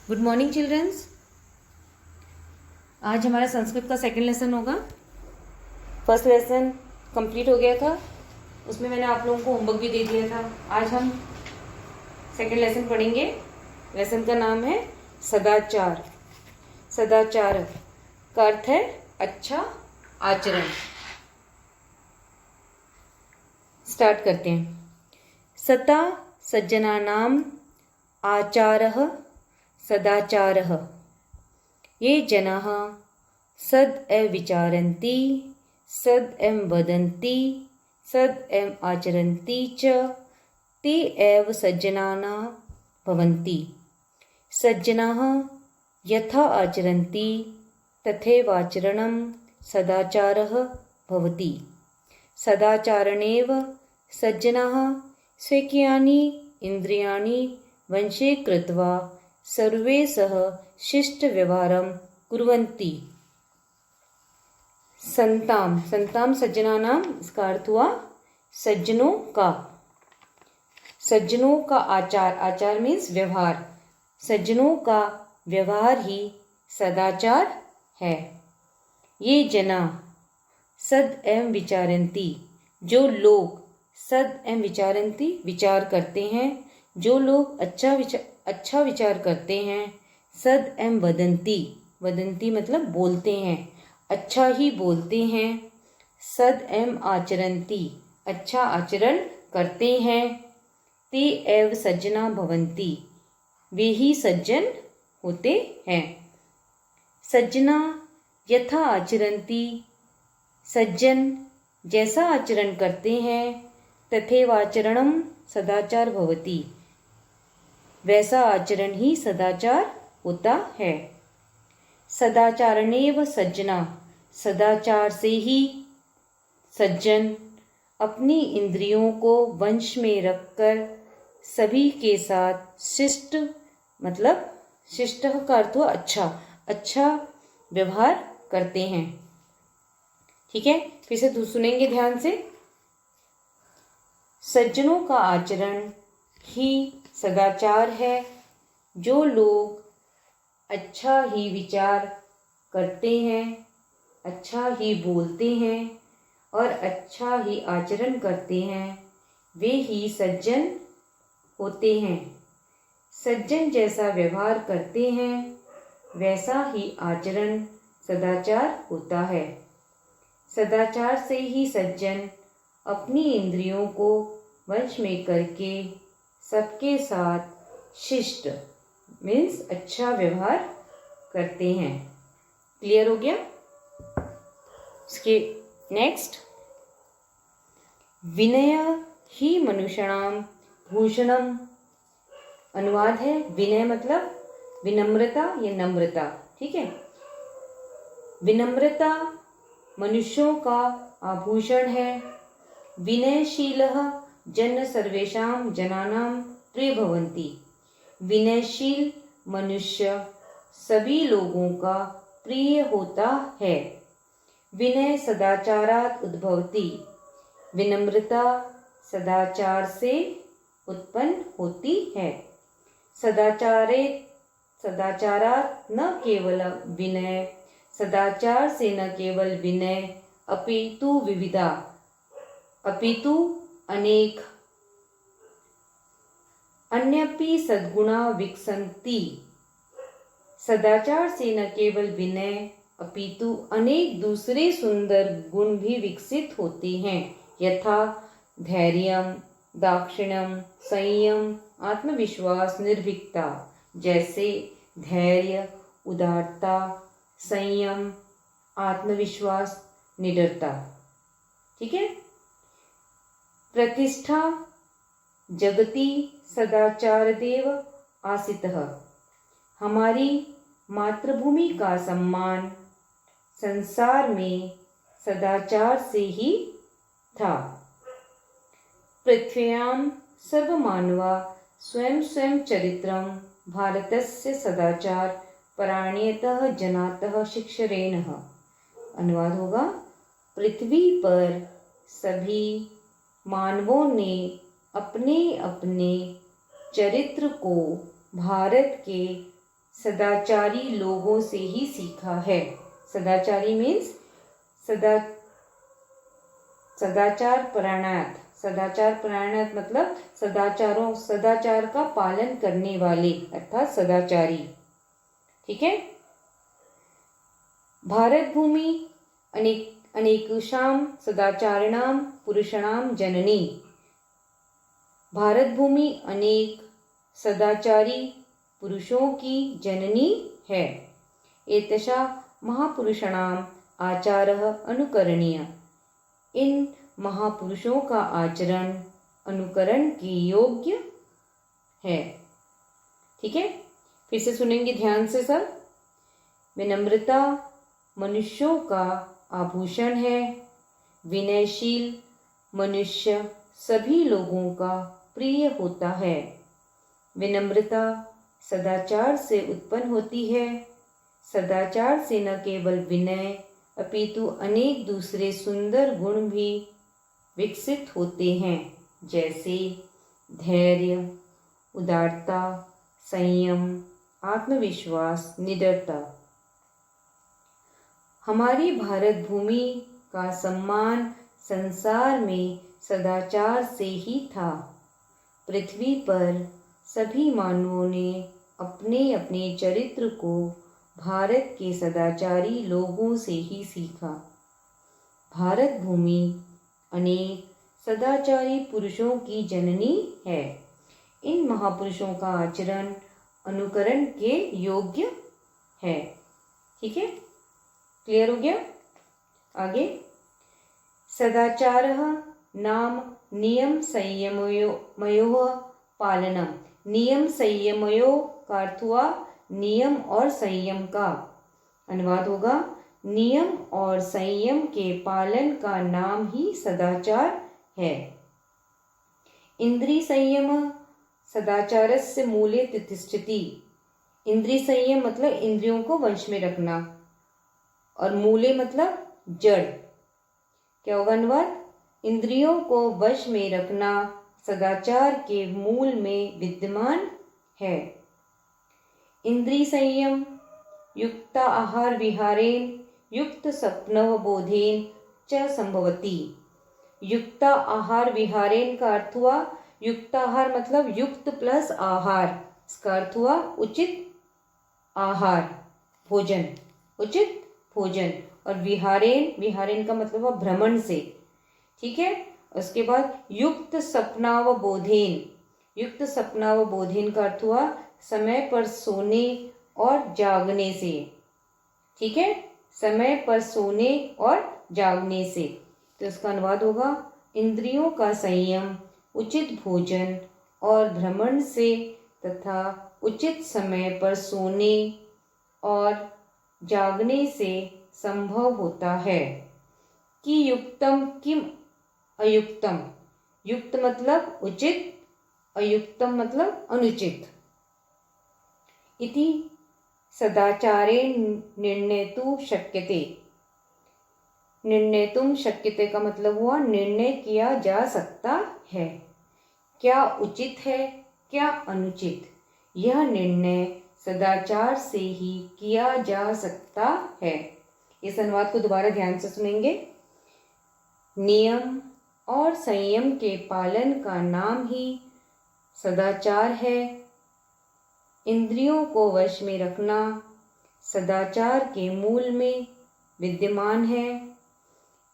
Good morning children's. आज हमारा संस्कृत का सेकंड लेसन होगा। फर्स्ट लेसन कंप्लीट हो गया था, उसमें मैंने आप लोगों को होमवर्क भी दे दिया था। आज हम सेकंड लेसन पढ़ेंगे। लेसन का नाम है सदाचार। सदाचार का अर्थ है अच्छा आचरण। स्टार्ट करते हैं। सता सज्जनानाम आचारः सदाचारः। ये जनाः सद् एव विचारन्ति, सद् एव वदन्ति, सद् एव आचरन्ति च, ते एव सज्जनाः भवन्ति। सज्जनाः यथा आचरन्ति तथैवाचरणं सदाचारः भवति। सदाचारणेव सज्जनाः स्वकीयानि इन्द्रियाणि वशे कृत्वा सर्वे सह शिष्ट व्यवहारं कुर्वन्ति। संताम संताम सज्जनानाम, इसका अर्थ हुआ सज्जनों का। सज्जनों का आचार, आचार मीन्स व्यवहार। सज्जनों का व्यवहार ही सदाचार है। ये जना सद एवं विचारन्ति, जो लोग सद एवं विचारन्ति विचार करते हैं, जो लोग अच्छा विचार करते हैं। सद एवं वदन्ति, वदन्ति मतलब बोलते हैं, अच्छा ही बोलते हैं। सद एवं आचरन्ति, अच्छा आचरण करते हैं। ते एव सज्जना भवन्ति, वे ही सज्जन होते हैं। सज्जना यथा आचरन्ति, सज्जन जैसा आचरण करते हैं। तथैवाचरणं सदाचार भवति, वैसा आचरण ही सदाचार होता है। सदाचारणेव सज्जना, सदाचार से ही सज्जन अपनी इंद्रियों को वश में रखकर सभी के साथ शिष्ट, मतलब शिष्ट का अर्थ हुआ अच्छा, अच्छा व्यवहार करते हैं। ठीक है, फिर से सुनेंगे ध्यान से। सज्जनों का आचरण ही सदाचार है। जो लोग अच्छा ही विचार करते हैं, अच्छा ही बोलते हैं और अच्छा ही आचरण करते हैं, वे ही सज्जन होते हैं। सज्जन जैसा व्यवहार करते हैं, वैसा ही आचरण सदाचार होता है। सदाचार से ही सज्जन अपनी इंद्रियों को वश में करके सबके साथ शिष्ट मीन्स अच्छा व्यवहार करते हैं। क्लियर हो गया? इसके नेक्स्ट, विनय ही मनुष्याणाम भूषणम। अनुवाद है, विनय मतलब विनम्रता या नम्रता। ठीक है, विनम्रता मनुष्यों का आभूषण है। विनयशीलः जन सर्वेषां जनानां प्रिय भवन्ति। विनयशील मनुष्य सभी लोगों का प्रिय होता है। विनय सदाचारात् उद्भवति, विनम्रता सदाचार से उत्पन्न होती है। सदाचारात् न केवल विनय, सदाचार से न केवल विनय अपितु विविधा, अपितु अनेक अन्यपि सद्गुणा विकसन्ति। सदाचार से न केवल विनय अपितु अनेक दूसरे सुंदर गुण भी विकसित होते हैं। यथा धैर्यम, दाक्षिण्यम, संयम, आत्मविश्वास, निर्भीकता। जैसे धैर्य, उदारता, संयम, आत्मविश्वास, निडरता। ठीक है। प्रतिष्ठा जगति सदाचारदेव आसितः। हमारी मातृभूमि का सम्मान संसार में सदाचार से ही था। पृथ्व्यां सर्वमानवा स्वयं स्वयं चरित्रं भारतस्य सदाचार परायणतः जनातः शिक्षरेणः। अनुवाद होगा, पृथ्वी पर सभी मानवों ने अपने अपने चरित्र को भारत के सदाचारी लोगों से ही सीखा है। सदाचारी मीन्स सदाचार परायणार्थ। सदाचार परायणार्थ मतलब सदाचार का पालन करने वाले अर्थात सदाचारी। ठीक है। भारत भूमि अनेकेषां सदाचारिणां पुरुषाणां जननी। भारत भूमि अनेक सदाचारी पुरुषों की जननी है। एतशा महापुरुषाणाम आचारः अनुकरणीय। इन महापुरुषों का आचरण अनुकरण के योग्य है। ठीक है, फिर से सुनेंगे ध्यान से सब। विनम्रता मनुष्यों का आभूषण है। विनयशील मनुष्य सभी लोगों का प्रिय होता है। विनम्रता सदाचार से उत्पन्न होती है। सदाचार से न केवल विनय अपितु अनेक दूसरे सुंदर गुण भी विकसित होते हैं, जैसे धैर्य, उदारता, संयम, आत्मविश्वास, निडरता। हमारी भारत भूमि का सम्मान संसार में सदाचार से ही था। पृथ्वी पर सभी मानवों ने अपने अपने चरित्र को भारत के सदाचारी लोगों से ही सीखा। भारत भूमि अनेक सदाचारी पुरुषों की जननी है। इन महापुरुषों का आचरण अनुकरण के योग्य है। ठीक है, क्लियर हो गया। आगे, सदाचारः नाम नियम संयमयोः पालनम। नियम संयमयोः का अर्थ हुआ नियम और संयम का। अनुवाद होगा नियम और संयम के पालन का नाम ही सदाचार है। इंद्रिय संयम सदाचारस्य मूले तिष्ठति। इंद्रिय संयम मतलब इंद्रियों को वश में रखना, और मूले मतलब जड़। क्या होगा अनुवाद? इंद्रियों को वश में रखना सदाचार के मूल में विद्यमान है। इंद्रिय संयम युक्त आहार विहारेण युक्त स्वप्नवबोधेन च संभवति। युक्त आहार विहारेण का अर्थ हुआ, युक्त आहार मतलब युक्त प्लस आहार, इसका अर्थ हुआ उचित आहार, भोजन, उचित भोजन। और विहारेण का मतलब हुआ भ्रमण से। ठीक है, उसके बाद युक्त सपनावबोधेन। युक्त सपनावबोधेन का अर्थ हुआ समय पर सोने और जागने से। ठीक है, समय पर सोने और जागने से। तो इसका अनुवाद होगा इंद्रियों का संयम उचित भोजन और भ्रमण से तथा उचित समय पर सोने और जागने से संभव होता है। कि युक्तम किम अयुक्तम। युक्त मतलब उचित, अयुक्तम मतलब अनुचित। इति सदाचारे निर्णेतुं शक्यते। निर्णेतुं शक्यते का मतलब हुआ निर्णय किया जा सकता है। क्या उचित है, क्या अनुचित, यह निर्णय सदाचार से ही किया जा सकता है। इस अनुवाद को दोबारा ध्यान से सुनेंगे। नियम और संयम के पालन का नाम ही सदाचार है। इंद्रियों को वश में रखना सदाचार के मूल में विद्यमान है।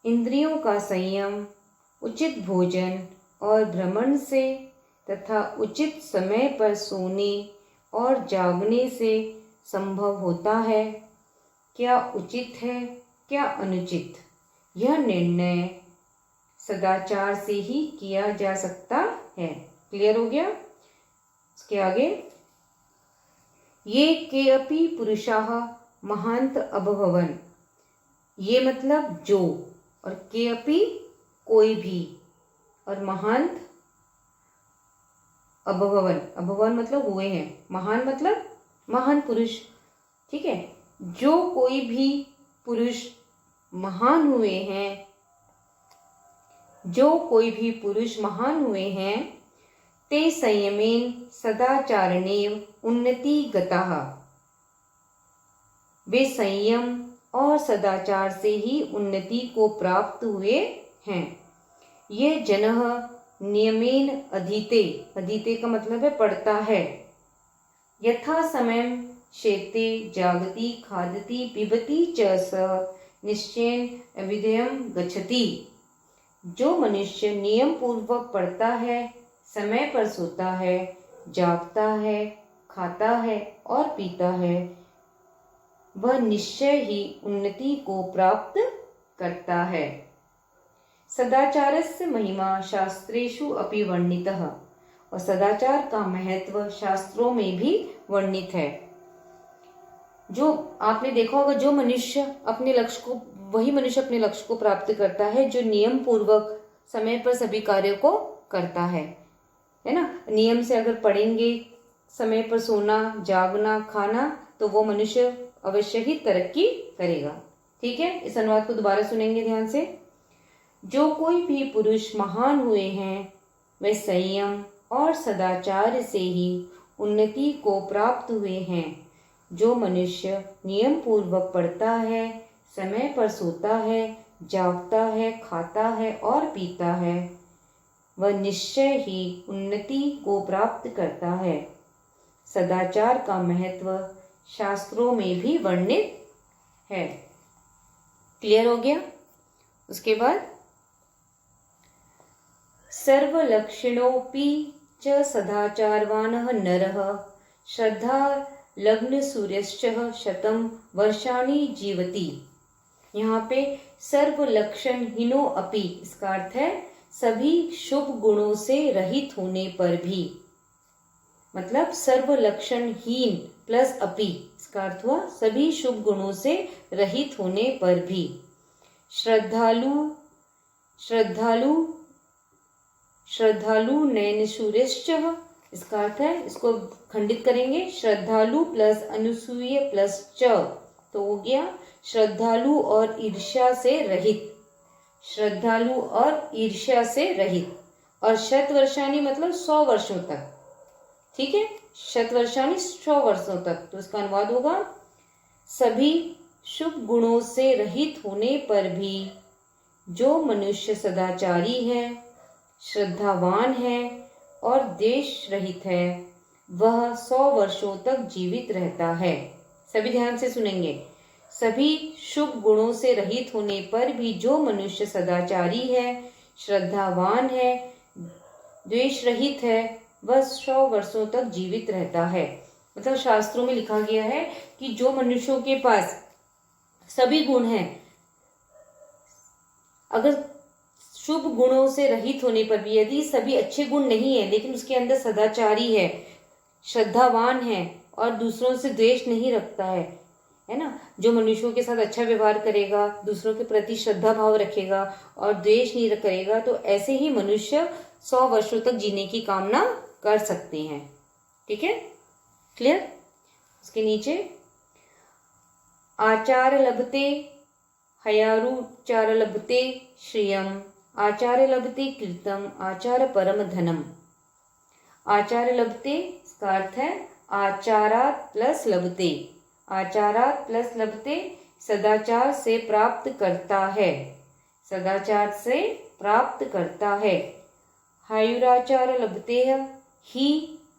इंद्रियों का संयम उचित भोजन और भ्रमण से तथा उचित समय पर सोने और जागने से संभव होता है। क्या उचित है, क्या अनुचित, यह निर्णय सदाचार से ही किया जा सकता है। क्लियर हो गया। इसके आगे, ये के अपि पुरुषाः महांत अभवन्। ये मतलब जो, और के अपि कोई भी, और महांत अभवन्। अभवन् मतलब हुए हैं, महान मतलब महान पुरुष। ठीक है, जो कोई भी पुरुष महान हुए हैं, जो कोई भी पुरुष महान हुए हैं, ते संयमेन सदाचारणेव उन्नति गताः। वे संयम और सदाचार से ही उन्नति को प्राप्त हुए हैं। ये जनः नियमेन अधीते, अधीते का मतलब है पढ़ता है, यथा समयं शेते जागति खादति पिबति च स निश्चयेन अविद्यं गच्छति। जो मनुष्य नियम पूर्वक पढ़ता है, समय पर सोता है, जागता है, खाता है और पीता है, वह निश्चय ही उन्नति को प्राप्त करता है। सदाचारस्य महिमा शास्त्रेषु अपि वर्णितः, और सदाचार का महत्व शास्त्रों में भी वर्णित है। जो आपने देखा होगा, जो मनुष्य अपने लक्ष्य को, वही मनुष्य अपने लक्ष्य को प्राप्त करता है जो नियम पूर्वक समय पर सभी कार्यों को करता है ना। नियम से अगर पढ़ेंगे, समय पर सोना, जागना, खाना, तो वो मनुष्य अवश्य ही तरक्की करेगा। ठीक है, इस अनुवाद को दोबारा सुनेंगे ध्यान से। जो कोई भी पुरुष महान हुए हैं, वे संयम और सदाचार से ही उन्नति को प्राप्त हुए हैं। जो मनुष्य नियम पूर्वक पढ़ता है, समय पर सोता है, जागता है, खाता है और पीता है, वह निश्चय ही उन्नति को प्राप्त करता है। सदाचार का महत्व शास्त्रों में भी वर्णित है। क्लियर हो गया? उसके बाद सर्वलक्षणोपि च सदाचारवानः नरः श्रद्धा लग्न सूर्यश्च शतं वर्षाणि जीवति। यहाँ पे सर्व लक्षण हीनो अपि, इसका अर्थ है सभी शुभ गुणों से रहित होने पर भी, मतलब सर्व लक्षण हीन प्लस अपि, इसका अर्थ हुआ सभी शुभ गुणों से रहित होने पर भी। श्रद्धालु श्रद्धालु श्रद्धालु नयन सूर्यश्च, इसका अर्थ है, इसको खंडित करेंगे, श्रद्धालु प्लस अनुसूय प्लस च, तो हो गया श्रद्धालु और ईर्ष्या से रहित। श्रद्धालु और ईर्ष्या से रहित। और शतवर्षाणी मतलब 100 वर्षों तक। ठीक है, शतवर्षाणी 100 वर्षों तक, तो इसका अनुवाद होगा सभी शुभ गुणों से रहित होने पर भी जो मनुष्य सदाचारी है, श्रद्धावान है और देश रहित है, वह 100 वर्षों तक जीवित रहता है। सभी ध्यान से सुनेंगे। सभी शुभ गुणों से रहित होने पर भी जो मनुष्य सदाचारी है, श्रद्धावान है, द्वेष रहित है, वह 100 वर्षों तक जीवित रहता है। मतलब शास्त्रों में लिखा गया है कि जो मनुष्यों के पास सभी गुण हैं, अगर शुभ गुणों से रहित होने पर भी, यदि सभी अच्छे गुण नहीं है लेकिन उसके अंदर सदाचारी है, श्रद्धावान है और दूसरों से द्वेष नहीं रखता है ना, जो मनुष्यों के साथ अच्छा व्यवहार करेगा, दूसरों के प्रति श्रद्धा भाव रखेगा और द्वेष नहीं करेगा, तो ऐसे ही मनुष्य 100 वर्षों तक जीने की कामना कर सकते हैं। ठीक है, क्लियर? उसके नीचे आचार लभते हयारुचार लभते श्रियम आचार्य लभते कीर्तम आचार परम धनम। आचार्य लभते, इसका अर्थ है आचारात प्लस लभते। आचारात प्लस लभते, सदाचार से प्राप्त करता है, सदाचार से प्राप्त करता है। आयुराचार लभते, ही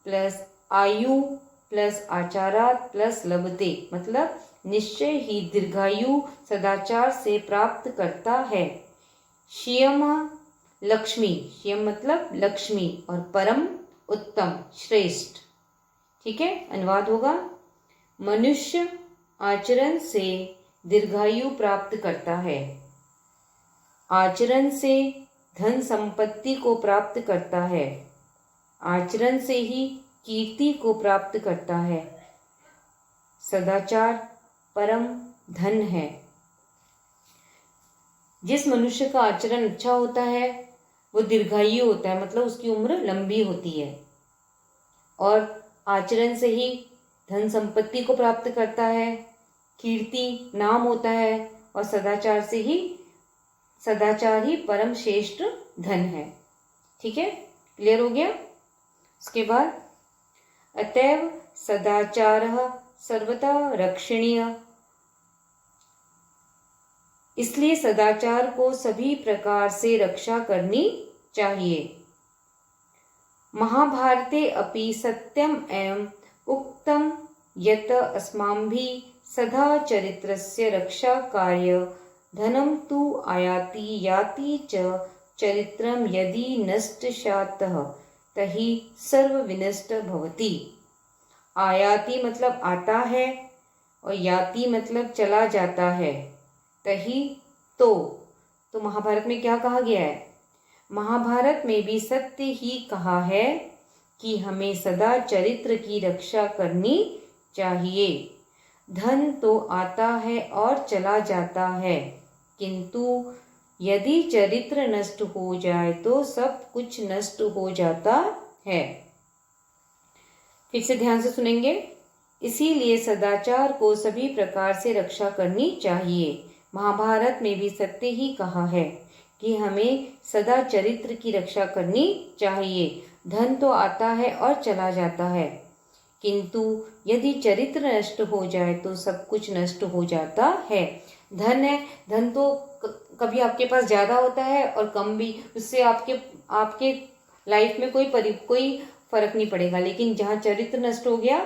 प्लस आयु प्लस आचारात प्लस लभते, मतलब निश्चय ही दीर्घायु सदाचार से प्राप्त करता है। श्रियम लक्ष्मी, श्रियम मतलब लक्ष्मी, और परम उत्तम श्रेष्ठ। ठीक है, अनुवाद होगा मनुष्य आचरण से दीर्घायु प्राप्त करता है, आचरण से धन संपत्ति को प्राप्त करता है, आचरण से ही कीर्ति को प्राप्त करता है। सदाचार परम धन है। जिस मनुष्य का आचरण अच्छा होता है वो दीर्घायु होता है, मतलब उसकी उम्र लंबी होती है, और आचरण से ही धन संपत्ति को प्राप्त करता है, कीर्ति नाम होता है, और सदाचार ही परम श्रेष्ठ धन है। ठीक है, क्लियर हो गया? उसके बाद अतएव सदाचारः सर्वथा रक्षणीय इसलिए सदाचार को सभी प्रकार से रक्षा करनी चाहिए। महाभारते अपि सत्यम एवं उक्तम यत अस्माभिः सदा चरित्रस्य रक्षा कार्य धनम तु आयाति याति च चरित्रम यदि नष्ट स्यात् तहि सर्व विनष्ट भवति। आयाति मतलब आता है और याति मतलब चला जाता है। तही तो महाभारत में क्या कहा गया है? महाभारत में भी सत्य ही कहा है कि हमें सदा चरित्र की रक्षा करनी चाहिए। धन तो आता है और चला जाता है, किंतु यदि चरित्र नष्ट हो जाए तो सब कुछ नष्ट हो जाता है। फिर से ध्यान से सुनेंगे। इसीलिए सदाचार को सभी प्रकार से रक्षा करनी चाहिए। महाभारत में भी सत्य ही कहा है कि हमें सदा चरित्र की रक्षा करनी चाहिए। धन तो आता है और चला जाता है, किंतु यदि चरित्र नष्ट हो जाए तो सब कुछ नष्ट हो जाता है। धन है, धन तो कभी आपके पास ज्यादा होता है और कम भी, उससे आपके लाइफ में कोई फर्क नहीं पड़ेगा। लेकिन जहाँ चरित्र नष्ट हो गया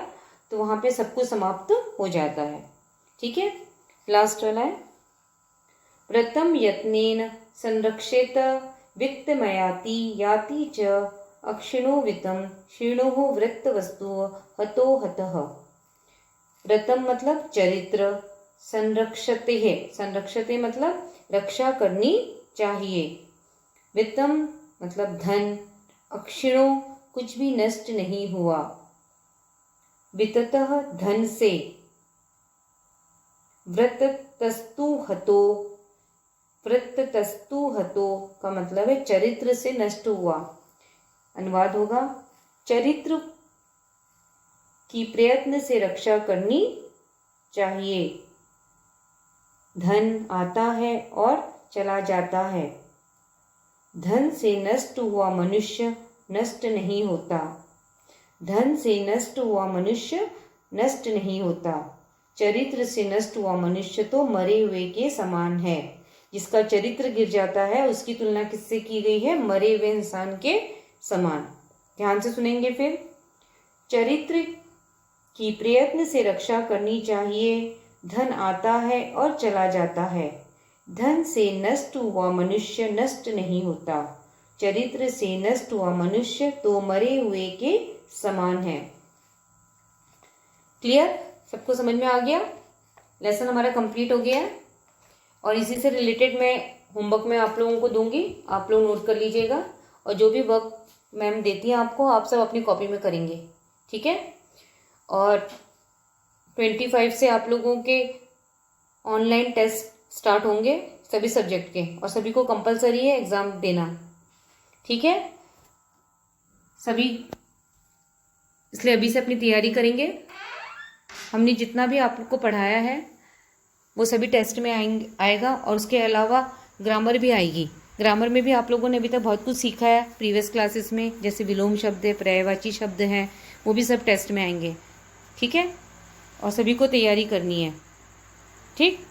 तो वहां पे सब कुछ समाप्त हो जाता है। ठीक है, लास्ट वाला है। व्रतम यत्नेन संरक्षेत वित्तमयाति याति च अक्षिणो वित्तम क्षीणो वृत्त वस्तु हतो हतः। व्रतम मतलब चरित्र, संरक्षते है, संरक्षते मतलब रक्षा करनी चाहिए। वित्तम मतलब धन, अक्षिणो कुछ भी नष्ट नहीं हुआ, वित्ततः धन से, वृत्तस्तु हतो, वृत्तस्तु हतो का मतलब है चरित्र से नष्ट हुआ। अनुवाद होगा चरित्र की प्रयत्न से रक्षा करनी चाहिए। धन आता है और चला जाता है, धन से नष्ट हुआ मनुष्य नष्ट नहीं होता, धन से नष्ट हुआ मनुष्य नष्ट नहीं होता। चरित्र से नष्ट हुआ मनुष्य तो मरे हुए के समान है। जिसका चरित्र गिर जाता है उसकी तुलना किससे की गई है? मरे हुए इंसान के समान। ध्यान से सुनेंगे फिर। चरित्र की प्रयत्न से रक्षा करनी चाहिए। धन आता है और चला जाता है, धन से नष्ट हुआ मनुष्य नष्ट नहीं होता, चरित्र से नष्ट हुआ मनुष्य तो मरे हुए के समान है। क्लियर? सबको समझ में आ गया? लेसन हमारा कंप्लीट हो गया है और इसी से रिलेटेड मैं होमवर्क में आप लोगों को दूंगी, आप लोग नोट कर लीजिएगा। और जो भी वर्क मैम देती हैं आपको, आप सब अपनी कॉपी में करेंगे। ठीक है? और 25 से आप लोगों के ऑनलाइन टेस्ट स्टार्ट होंगे सभी सब्जेक्ट के, और सभी को कंपलसरी है एग्जाम देना। ठीक है सभी, इसलिए अभी से अपनी तैयारी करेंगे। हमने जितना भी आप लोग को पढ़ाया है वो सभी टेस्ट में आएगा, और उसके अलावा ग्रामर भी आएगी। ग्रामर में भी आप लोगों ने अभी तक बहुत कुछ सीखा है प्रीवियस क्लासेस में, जैसे विलोम शब्द है, पर्यायवाची शब्द हैं, वो भी सब टेस्ट में आएंगे। ठीक है? और सभी को तैयारी करनी है। ठीक।